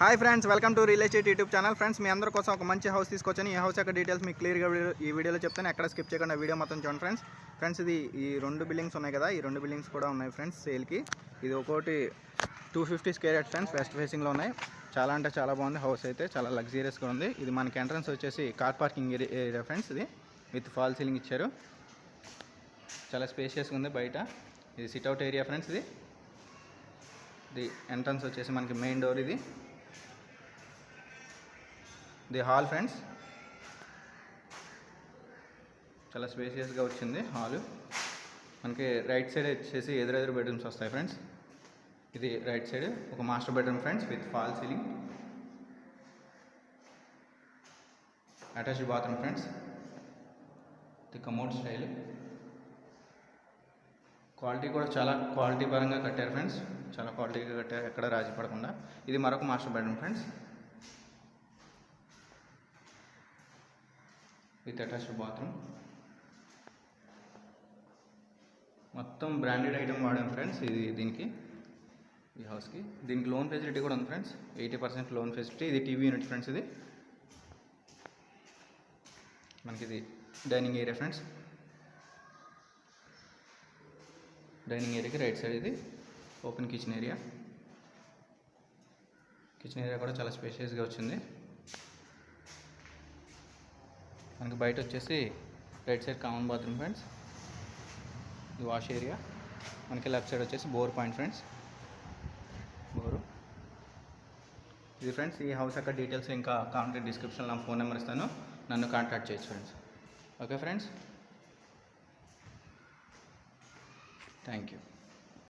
Hi friends, welcome to real estate YouTube channel. Friends, మీ అందరి కోసం ఒక మంచి హౌస్ తీసుకొచ్చాను. ఈ హౌస్ యొక్క డీటెయిల్స్ మీకు క్లియర్గా ఈ వీడియోలో చెప్తాను. ఎక్కడ స్కిప్ చేయకుండా వీడియో మొత్తం చూడండి ఫ్రెండ్స్. ఇది ఈ రెండు బిల్డింగ్స్ ఉన్నాయి కదా, ఈ రెండు బిల్డింగ్స్ కూడా ఉన్నాయి ఫ్రెండ్స్ సేల్కి. ఇది ఒకటి 250 స్క్వేర్ యార్డ్స్ ఫ్రెండ్స్, వెస్ట్ ఫేసింగ్లో ఉన్నాయి. చాలా అంటే చాలా బాగుంది హౌస్ అయితే, చాలా లగ్జీరియస్గా ఉంది. ఇది మనకి ఎంట్రన్స్ వచ్చేసి కార్ పార్కింగ్ ఏరియా ఫ్రెండ్స్. ఇది విత్ ఫాల్ సీలింగ్ ఇచ్చారు, చాలా స్పేషియస్గా ఉంది. బయట ఇది సిట్అవుట్ ఏరియా ఫ్రెండ్స్. ఇది ఎంట్రన్స్ వచ్చేసి మనకి మెయిన్ డోర్. ఇది హాల్ ఫ్రెండ్స్, చాలా స్పేషియస్గా వచ్చింది హాలు. మనకి రైట్ సైడ్ వచ్చేసి ఎదురెదురు బెడ్రూమ్స్ వస్తాయి ఫ్రెండ్స్. ఇది రైట్ సైడ్ ఒక master bedroom friends with fall ceiling, attached bathroom friends. ఇది కమోడ్ స్టైల్. క్వాలిటీ కూడా చాలా క్వాలిటీ పరంగా కట్టారు ఫ్రెండ్స్, చాలా క్వాలిటీగా కట్టారు, ఎక్కడ రాజీ పడకుండా. ఇది మరొక master bedroom friends with attached bathroom. మొత్తం బ్రాండెడ్ ఐటమ్ వాడాం ఫ్రెండ్స్ ఈ హౌస్కి. దీనికి లోన్ ఫెసిలిటీ కూడా ఉంది ఫ్రెండ్స్, 80% లోన్ ఫెసిలిటీ. ఇది టీవీ యూనిట్ ఫ్రెండ్స్. ఇది మనకి ఇది డైనింగ్ ఏరియా ఫ్రెండ్స్. డైనింగ్ ఏరియాకి రైట్ సైడ్ ఇది open kitchen area. Kitchen area కూడా చాలా స్పేషియస్గా వచ్చింది. మనకి బయట వచ్చేసి right side common bathroom friends. ఇది వాష్ ఏరియా. మనకి లెఫ్ట్ సైడ్ వచ్చేసి బోర్ పాయింట్ ఫ్రెండ్స్, బోరు. ఇది ఫ్రెండ్స్ ఈ హౌస్ యొక్క డీటెయిల్స్. ఇంకా కాంటాక్ట్ డిస్క్రిప్షన్లో నా ఫోన్ నెంబర్ ఇస్తాను, నన్ను కాంటాక్ట్ చేయొచ్చు friends. Okay friends, thank you.